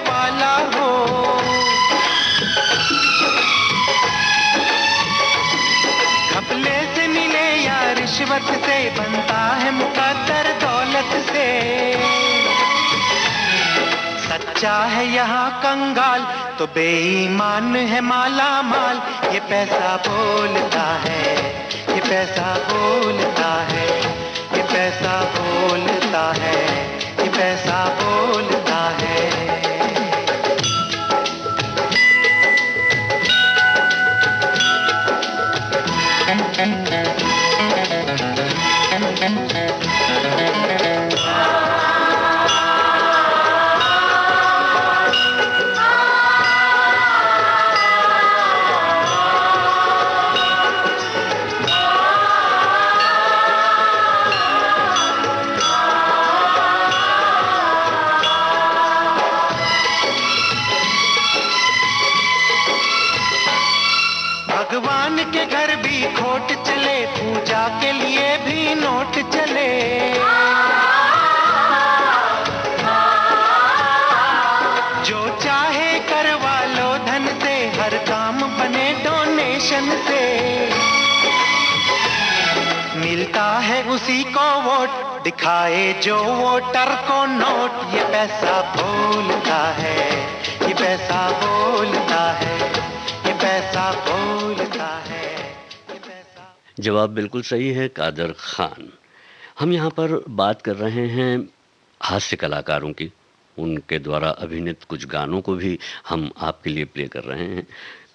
वाला हो। घपले से मिले या रिश्वत से बनता है मुकद्दर दौलत से। सच्चा है यहाँ कंगाल तो बेईमान है माला माल। ये पैसा बोलता है, ये पैसा बोलता है, ये पैसा बोलता है, ये पैसा बोलता है। भगवान के घर भी खोट चले, पूजा के लिए भी नोट चले। जो चाहे करवा लो धन से, हर काम बने डोनेशन से। मिलता है उसी को वोट, दिखाए जो वोटर को नोट। ये पैसा बोलता है, ये पैसा बोलता है, ये पैसा बोलता है, ये पैसा। जवाब बिल्कुल सही है, कादर खान। हम यहाँ पर बात कर रहे हैं हास्य कलाकारों की। उनके द्वारा अभिनीत कुछ गानों को भी हम आपके लिए प्ले कर रहे हैं।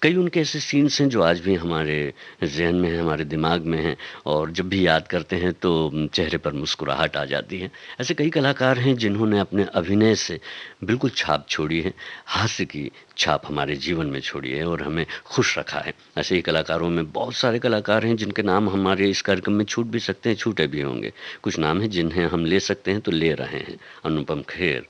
कई उनके ऐसे सीन्स हैं जो आज भी हमारे जहन में हैं, हमारे दिमाग में हैं, और जब भी याद करते हैं तो चेहरे पर मुस्कुराहट आ जाती है। ऐसे कई कलाकार हैं जिन्होंने अपने अभिनय से बिल्कुल छाप छोड़ी है, हास्य की छाप हमारे जीवन में छोड़ी है और हमें खुश रखा है। ऐसे ही कलाकारों में बहुत सारे कलाकार हैं जिनके नाम हमारे इस कार्यक्रम में छूट भी सकते हैं, छूटे भी होंगे। कुछ नाम हैं जिन्हें हम ले सकते हैं तो ले रहे हैं। अनुपम खेर,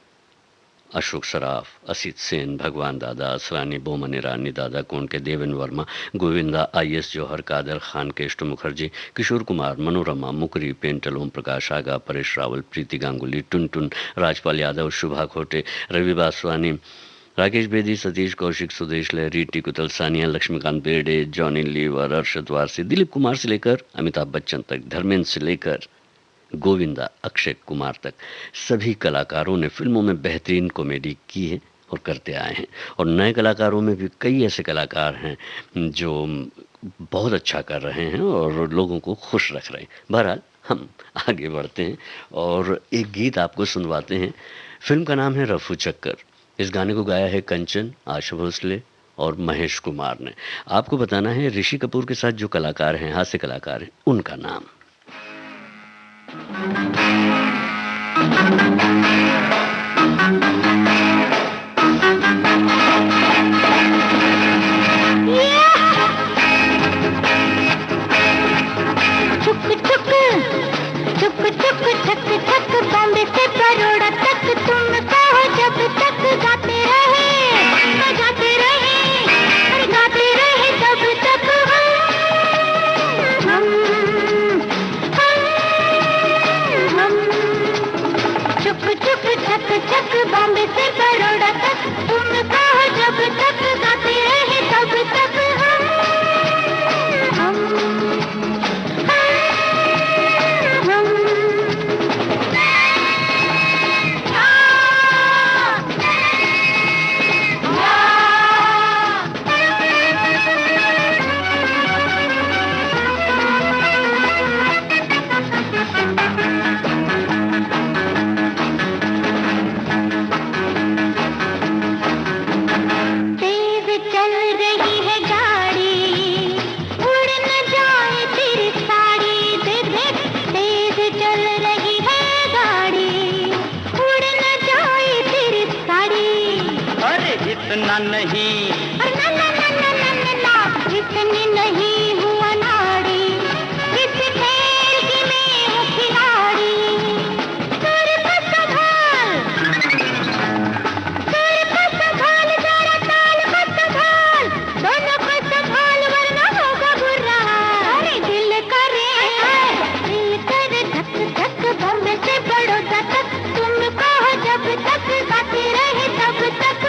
अशोक सराफ, असित सेन, भगवान दादा, असरानी, बोमन ईरानी, दादा कोंडके, देवेन वर्मा, गोविंदा, IS जौहर, कादर खान, केष्ट मुखर्जी, किशोर कुमार, मनोरमा, मुकरी, पेंटल, ओम प्रकाश आगा, परेश रावल, प्रीति गांगुली, टुनटुन, राजपाल यादव, शुभा खोटे, रवि बासवानी, राकेश बेदी, सतीश कौशिक, सुदेश लहरी, टीकू तलसानिया, लक्ष्मीकांत बेर्डे, जॉनी लीवर, अरशद वारसी, दिलीप कुमार से लेकर अमिताभ बच्चन तक, धर्मेंद्र से लेकर गोविंदा, अक्षय कुमार तक, सभी कलाकारों ने फिल्मों में बेहतरीन कॉमेडी की है और करते आए हैं। और नए कलाकारों में भी कई ऐसे कलाकार हैं जो बहुत अच्छा कर रहे हैं और लोगों को खुश रख रहे हैं। बहरहाल हम आगे बढ़ते हैं और एक गीत आपको सुनवाते हैं। फिल्म का नाम है रफू चक्कर। इस गाने को गाया है कंचन, आशा भोसले और महेश कुमार ने। आपको बताना है ऋषि कपूर के साथ जो कलाकार हैं, हास्य कलाकार हैं, उनका नाम। चुक चुक चुक चुक चक चक बॉम्बे से बड़ौदा तक तुम कहो जब तक गाते रहे, गाते रहे, अरे गाते रहे तब तक हम चुक चुक चक चक बॉम्बे से बड़ौदा तक तुम कहो जब तक गाते रहे तब तक इतना नहीं, इतनी नहीं हुआ नाड़ी, इस खेल की मैं हूँ खिलाड़ी। सुर को संभाल, जरा ताल को संभाल, दोनों को संभाल वरना होगा बुरा। अरे दिल करे धक धक बॉम्बे से बड़ौदा तक तुम कहो जब तक गाते रहे तब तक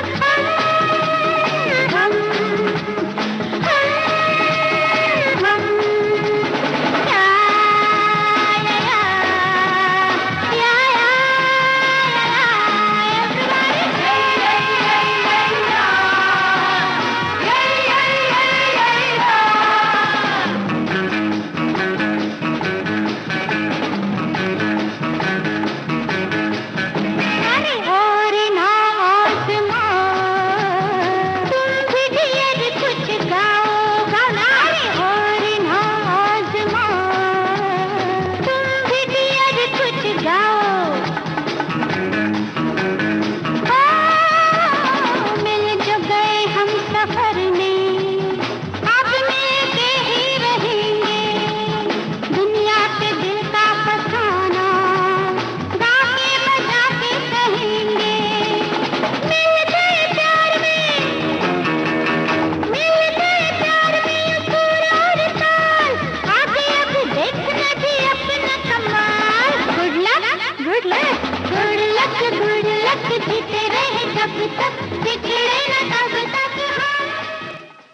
जब तक बिछड़े न तब तक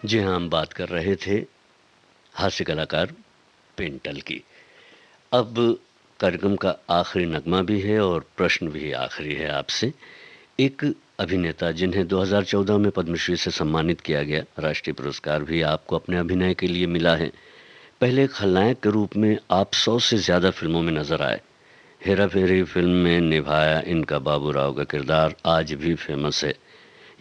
जी हाँ, हम बात कर रहे थे हास्य कलाकार पेंटल की। अब कार्यक्रम का आखिरी नगमा भी है और प्रश्न भी आखिरी है आपसे। एक अभिनेता जिन्हें 2014 में पद्मश्री से सम्मानित किया गया, राष्ट्रीय पुरस्कार भी आपको अपने अभिनय के लिए मिला है। पहले खलनायक के रूप में आप 100 से ज़्यादा फिल्मों में नजर आए। हेरा फेरी फिल्म में निभाया इनका बाबूराव का किरदार आज भी फेमस है।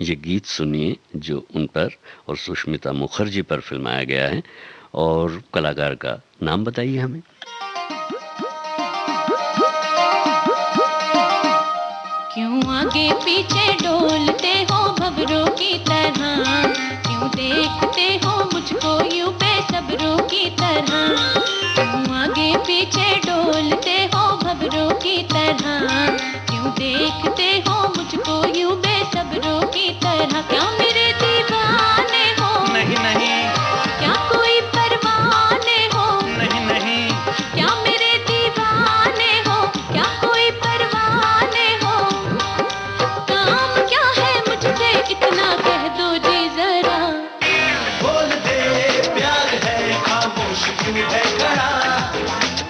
ये गीत सुनिए जो उन पर और सुष्मिता मुखर्जी पर फिल्माया गया है, और कलाकार का नाम बताइए हमें। क्यों आगे पीछे डोलते हो भंवरों की तरह, क्यों देखते हो मुझको यूं बेसब्रों की तरह, क्यों आगे पीछे डोलते हो भंवरों की तरह, क्यों देखते हो मुझको यूं बेसब्रों की तरह। क्या मेरे दीवाने हो? नहीं नहीं, क्या कोई परवाने हो? नहीं नहीं, क्या मेरे दीवाने हो? क्या कोई परवाने हो? काम क्या है मुझसे इतना कह दो जी जरा। बोल दे प्यार है खामोश क्यों है खड़ा,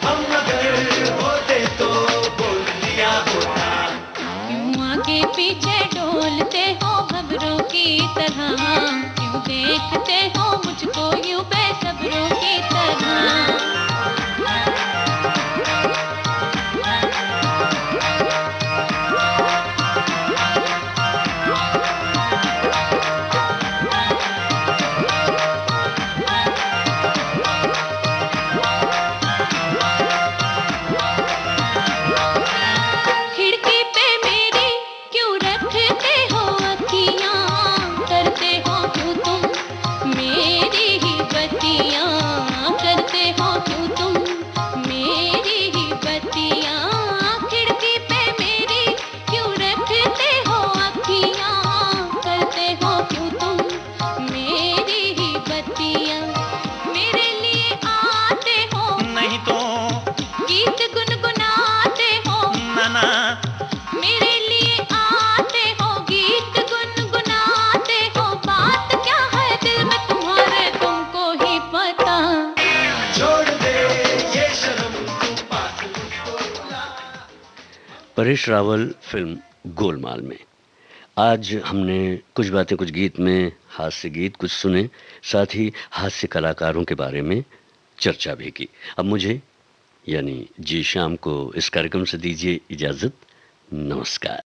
हम अगर होते तो बोल दिया होता। क्यों आगे पीछे डोलते हो भंवरों की तरह, क्यों देखते हो मुझको यूं बेसब्रों की तरह। खिड़की पे मेरी क्यों रखते हो अखियां, करते हो क्यों तुम मेरी ही बत्तियां, करते हो क्यों तुम मेरी ही बत्तियां। खिड़की पे मेरी क्यों रखते हो अखियां, करते हो क्यों तुम मेरी ही बत्तियां। मेरे लिए आते हो नहीं तो गीत गुनगुनाते हो, नाना, मेरे लिए आते हो गीत गुनगुनाते हो। बात क्या है दिल में तुम्हारे तुमको ही पता। छोड़ दे ये शर्म तू पास मुझको बुला। परेश रावल फिल्म गोलमाल में आज हमने कुछ बातें कुछ गीत में हास्य गीत कुछ सुने, साथ ही हास्य कलाकारों के बारे में चर्चा भी की। अब मुझे यानी जी शाम को इस कार्यक्रम से दीजिए इजाज़त। नमस्कार।